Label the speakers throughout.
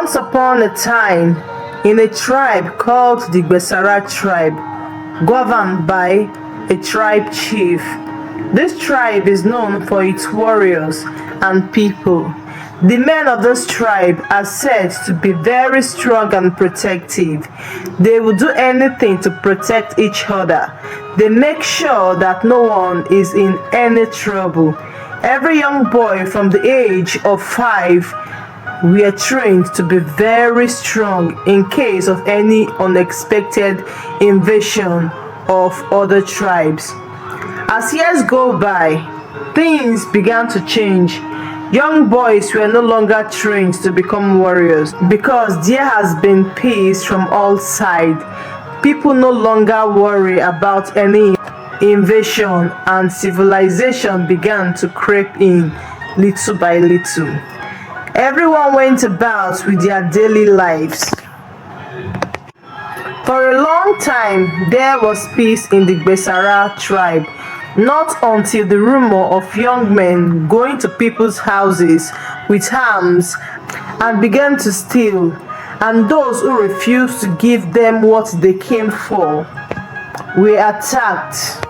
Speaker 1: Once upon a time, in a tribe called the Besara tribe, governed by a tribe chief. This tribe is known for its warriors and people. The men of this tribe are said to be very strong and protective. They will do anything to protect each other. They make sure that no one is in any trouble. Every young boy from the age of 5 were trained to be very strong in case of any unexpected invasion of other tribes. As years go by, things began to change. Young boys were no longer trained to become warriors because there has been peace from all sides. People no longer worry about any invasion, and civilization began to creep in little by little. Everyone went about with their daily lives. For a long time, there was peace in the Besara tribe. Not until the rumor of young men going to people's houses with arms and began to steal, and those who refused to give them what they came for were attacked.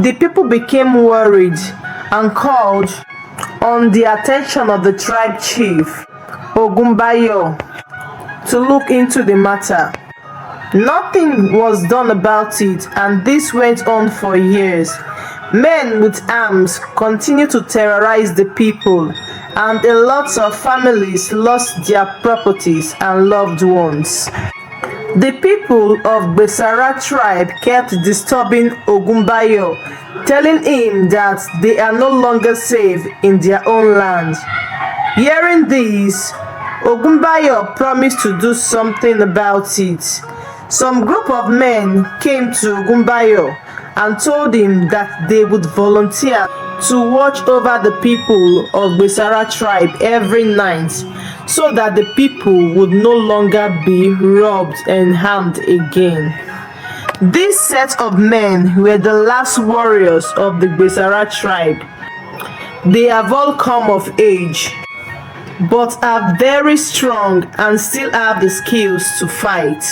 Speaker 1: The people became worried and called on the attention of the tribe chief, Ogumbayo, to look into the matter. Nothing was done about it, and this went on for years. Men with arms continued to terrorize the people, and a lot of families lost their properties and loved ones. The people of Besara tribe kept disturbing Ogumbayo, telling him that they are no longer safe in their own land. Hearing this, Ogumbayo promised to do something about it. Some group of men came to Ogumbayo and told him that they would volunteer to watch over the people of Besara tribe every night, so that the people would no longer be robbed and harmed again. This set of men were the last warriors of the Besara tribe. They have all come of age, but are very strong and still have the skills to fight.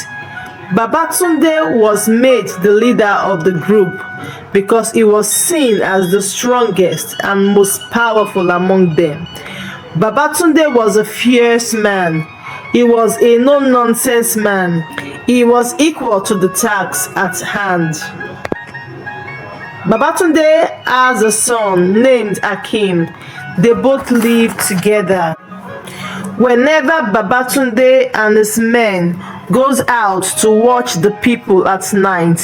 Speaker 1: Babatunde was made the leader of the group because he was seen as the strongest and most powerful among them. Babatunde was a fierce man. He was a no-nonsense man. He was equal to the task at hand. Babatunde has a son named Akim. They both lived together. Whenever Babatunde and his men goes out to watch the people at night,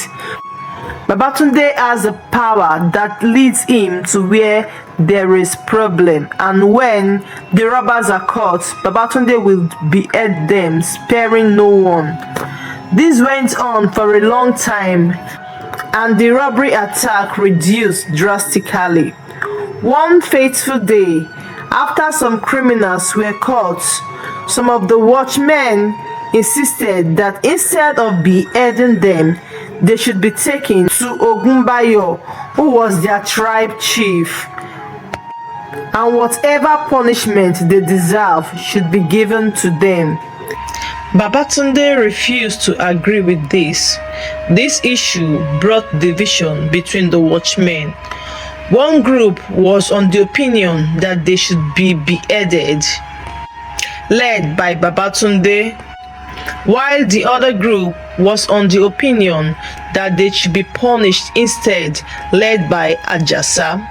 Speaker 1: Babatunde has a power that leads him to where there is problem, and when the robbers are caught, Babatunde will behead them, sparing no one. This went on for a long time, and the robbery attack reduced drastically. One fateful day, after some criminals were caught, some of the watchmen insisted that instead of beheading them, they should be taken to Ogumbayo, who was their tribe chief, and whatever punishment they deserve should be given to them. Babatunde refused to agree with this. This issue brought division between the watchmen. One group was on the opinion that they should be beheaded, led by Babatunde, while the other group was on the opinion that they should be punished instead, led by Ajasa.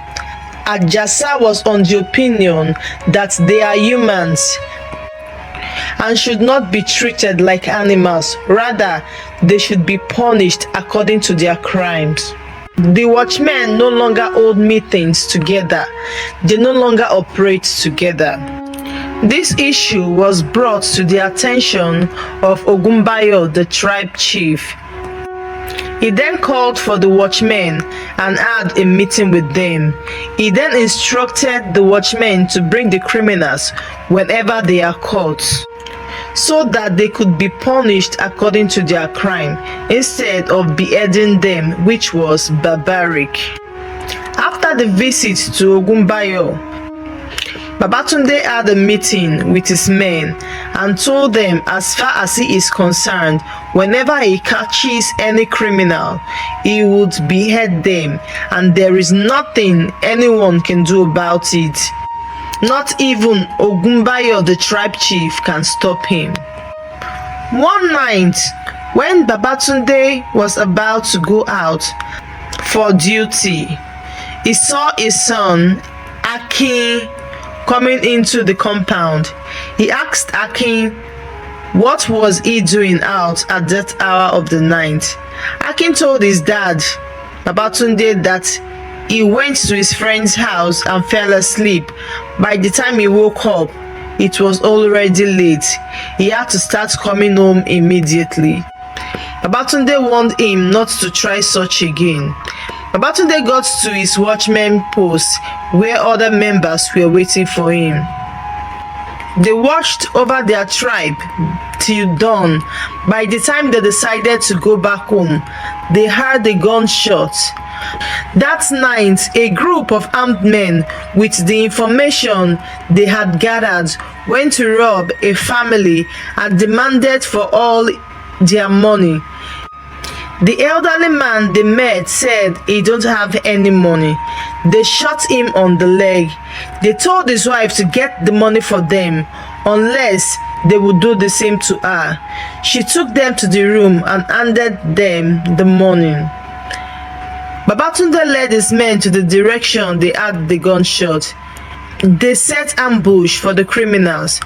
Speaker 1: Ajasa was on the opinion that they are humans and should not be treated like animals. Rather, they should be punished according to their crimes. The watchmen no longer hold meetings together. They no longer operate together. This issue was brought to the attention of Ogumbayo, the tribe chief. He then called for the watchmen and had a meeting with them. He then instructed the watchmen to bring the criminals whenever they are caught, so that they could be punished according to their crime, instead of beheading them, which was barbaric. After the visit to Ogumbayo, Babatunde had a meeting with his men and told them as far as he is concerned, whenever he catches any criminal, he would behead them, and there is nothing anyone can do about it. Not even Ogunbayo, the tribe chief, can stop him. One night, when Babatunde was about to go out for duty, he saw his son, Akin, coming into the compound. He asked Akin what was he doing out at that hour of the night. Akin told his dad, Babatunde, that he went to his friend's house and fell asleep. By the time he woke up, it was already late. He had to start coming home immediately. Babatunde warned him not to try such again. Babatunde got to his watchman post where other members were waiting for him. They watched over their tribe till dawn. By the time they decided to go back home, they heard a gunshot. That night, a group of armed men with the information they had gathered went to rob a family and demanded for all their money. The elderly man they met said he don't have any money. They shot him on the leg. They told his wife to get the money for them unless they would do the same to her. She took them to the room and handed them the money. Babatunde led his men to the direction they had the gunshot. They set ambush for the criminals.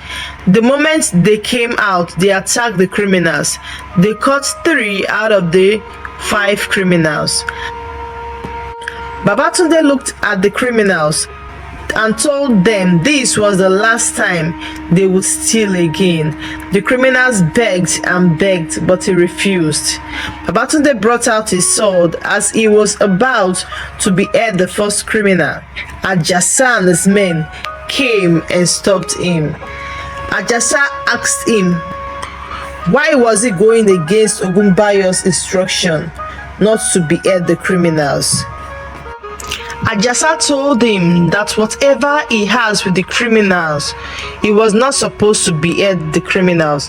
Speaker 1: The moment they came out, they attacked the criminals. They caught 3 out of the 5 criminals. Babatunde looked at the criminals and told them this was the last time they would steal again. The criminals begged and begged, but he refused. Babatunde brought out his sword as he was about to behead the first criminal. Ajasa and his men came and stopped him. Ajasa asked him why was he going against Ogunbayo's instruction not to behead the criminals. Ajasa told him that whatever he has with the criminals, he was not supposed to behead the criminals.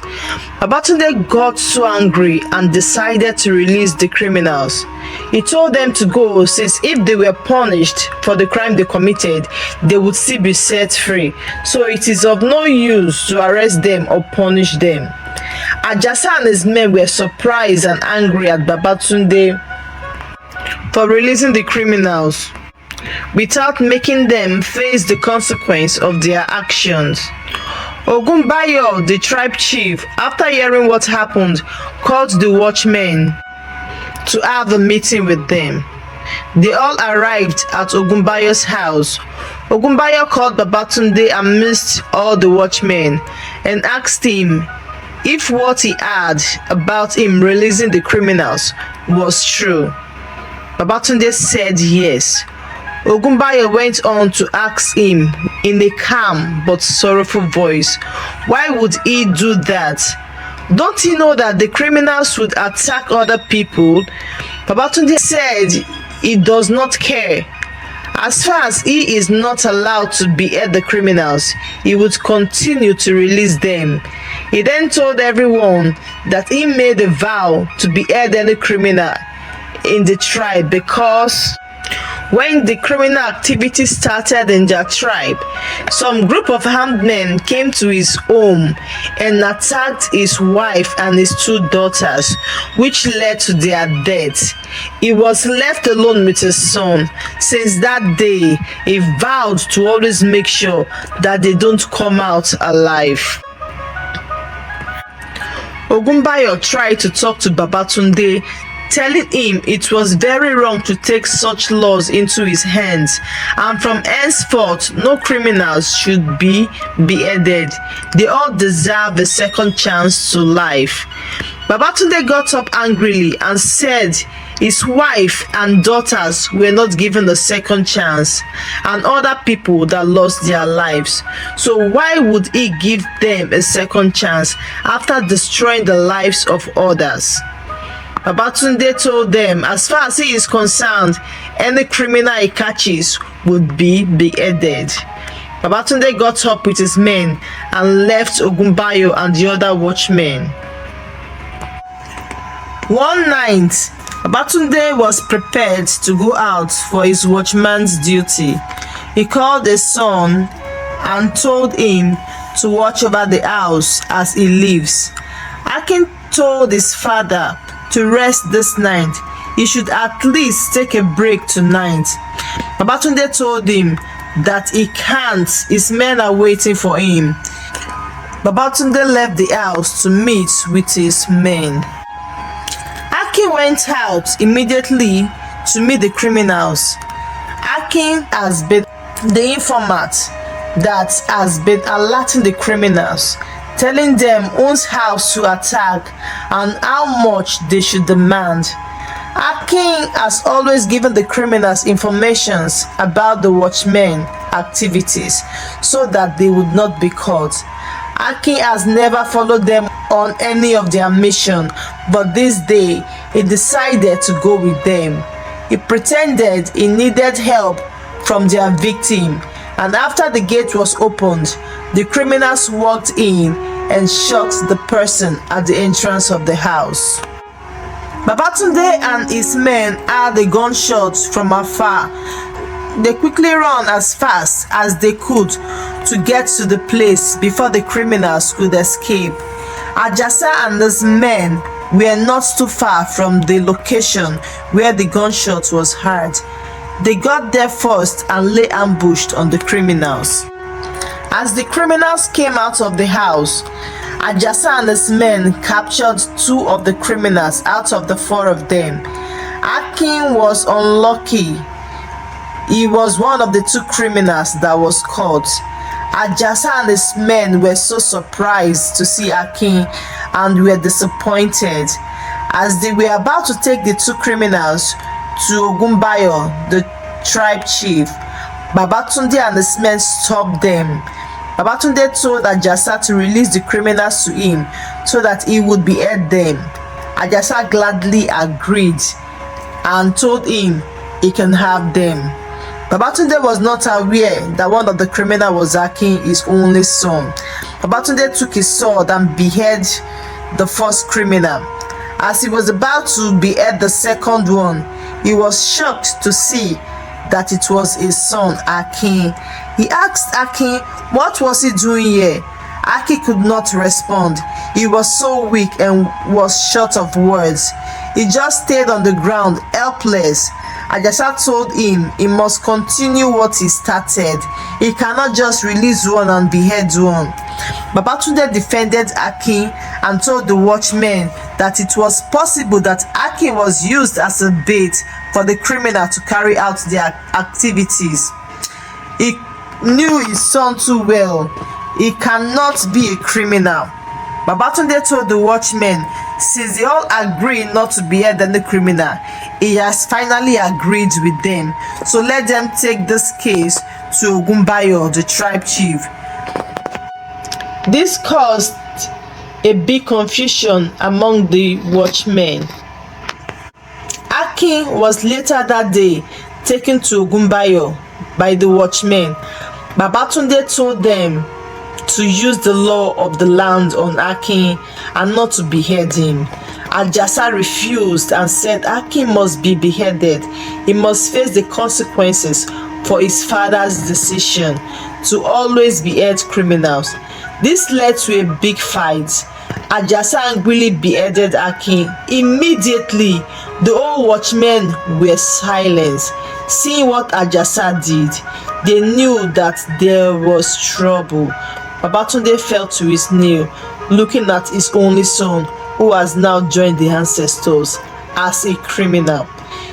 Speaker 1: Babatunde got so angry and decided to release the criminals. He told them to go, since if they were punished for the crime they committed, they would still be set free. So it is of no use to arrest them or punish them. Ajasa and his men were surprised and angry at Babatunde for releasing the criminals without making them face the consequence of their actions. Ogunbayo, the tribe chief, after hearing what happened, called the watchmen to have a meeting with them. They all arrived at Ogunbayo's house. Ogunbayo called Babatunde amidst all the watchmen and asked him if what he had about him releasing the criminals was true. Babatunde said yes. Ogunbayo went on to ask him in a calm but sorrowful voice, why would he do that? Don't he know that the criminals would attack other people? Babatunde said he does not care. As far as he is not allowed to behead the criminals, he would continue to release them. He then told everyone that he made a vow to behead any criminal in the tribe because when the criminal activity started in their tribe, some group of armed men came to his home and attacked his wife and his 2 daughters, which led to their death. He was left alone with his son. Since that day, he vowed to always make sure that they don't come out alive. Ogunbayo tried to talk to Babatunde, telling him it was very wrong to take such laws into his hands, and from henceforth no criminals should be beheaded. They all deserve a second chance to life. Babatunde got up angrily and said his wife and daughters were not given a second chance, and other people that lost their lives. So why would he give them a second chance after destroying the lives of others? Babatunde told them as far as he is concerned, any criminal he catches would be beheaded. Babatunde got up with his men and left Ogunbayo and the other watchmen. One night, Babatunde was prepared to go out for his watchman's duty. He called his son and told him to watch over the house as he lives. Akin told his father to rest this night. He should at least take a break tonight. Babatunde told him that he can't. His men are waiting for him. Babatunde left the house to meet with his men. Akin went out immediately to meet the criminals. Akin has been the informant that has been alerting the criminals, telling them whose house to attack and how much they should demand. Akin has always given the criminals information about the watchmen activities so that they would not be caught. Akin has never followed them on any of their mission, but this day he decided to go with them. He pretended he needed help from their victim, and after the gate was opened, the criminals walked in and shot the person at the entrance of the house. Babatunde and his men heard the gunshots from afar. They quickly ran as fast as they could to get to the place before the criminals could escape. Ajasa and his men were not too far from the location where the gunshot was heard. They got there first and lay ambushed on the criminals. As the criminals came out of the house, Ajasa and his men captured 2 of the criminals out of the 4 of them. Akin was unlucky. He was one of the 2 criminals that was caught. Ajasa and his men were so surprised to see Akin and were disappointed. As they were about to take the 2 criminals to Ogunbayo, the tribe chief, Babatunde and his men stopped them. Babatunde told Ajasa to release the criminals to him so that he would behead them. Ajasa gladly agreed and told him he can have them. Babatunde was not aware that one of the criminals was Akin, his only son. Babatunde took his sword and beheaded the first criminal. As he was about to behead the second one, he was shocked to see that it was his son Akin. He asked Akin what was he doing here. Akin could not respond. He was so weak and was short of words. He just stayed on the ground helpless. Ajasa told him he must continue what he started. He cannot just release one and behead one. Babatunde defended Akin and told the watchmen that it was possible that Akin was used as a bait for the criminal to carry out their activities. He knew his son too well. He cannot be a criminal. Babatunde told the watchmen, since they all agreed not to behead any criminal, he has finally agreed with them. So let them take this case to Ogunbayo, the tribe chief. This caused a big confusion among the watchmen. Akin was later that day taken to Ogunbayo by the watchmen. Babatunde told them to use the law of the land on Akin and not to behead him. Ajasa refused and said Akin must be beheaded. He must face the consequences for his father's decision to always behead criminals. This led to a big fight. Ajasa angrily beheaded Akin. Immediately, the whole watchmen were silenced. Seeing what Ajasa did, they knew that there was trouble. Babatunde fell to his knee, looking at his only son, who has now joined the ancestors as a criminal.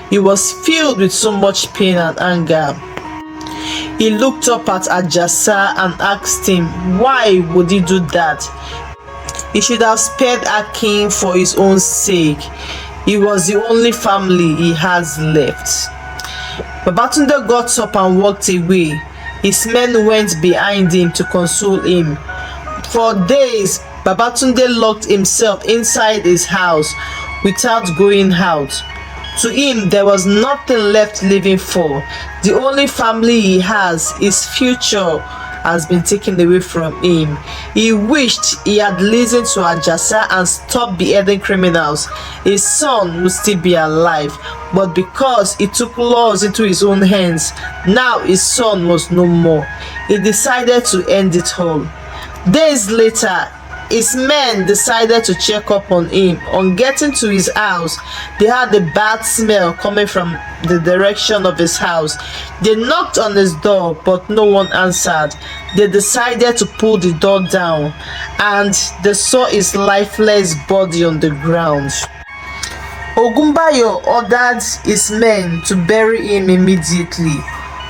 Speaker 1: He was filled with so much pain and anger. He looked up at Ajasa and asked him, why would he do that? He should have spared Akin for his own sake. He was the only family he has left. Babatunde got up and walked away. His men went behind him to console him. For days, Babatunde locked himself inside his house without going out. To him, there was nothing left living for. The only family he has is future has been taken away from him. He wished he had listened to Ajasa and stopped beheading criminals. His son would still be alive, but because he took laws into his own hands, now his son was no more. He decided to end it all. Days later, his men decided to check up on him. On getting to his house, they had a bad smell coming from the direction of his house. They knocked on his door, but no one answered. They decided to pull the door down, and they saw his lifeless body on the ground. Ogunbayo ordered his men to bury him immediately.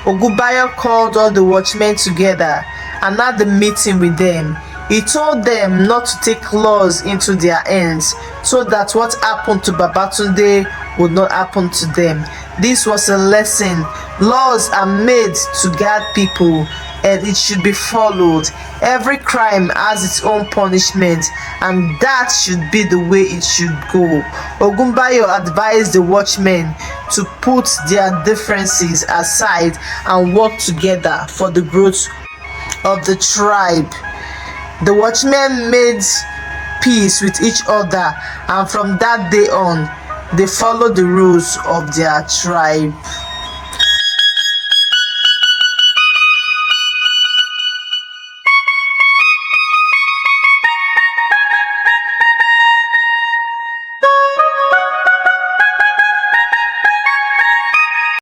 Speaker 1: Ogunbayo called all the watchmen together and had a meeting with them. He told them not to take laws into their hands so that what happened to Babatunde would not happen to them. This was a lesson. Laws are made to guard people and it should be followed. Every crime has its own punishment and that should be the way it should go. Ogunbayo advised the watchmen to put their differences aside and work together for the growth of the tribe. The watchmen made peace with each other, and from that day on, they followed the rules of their tribe.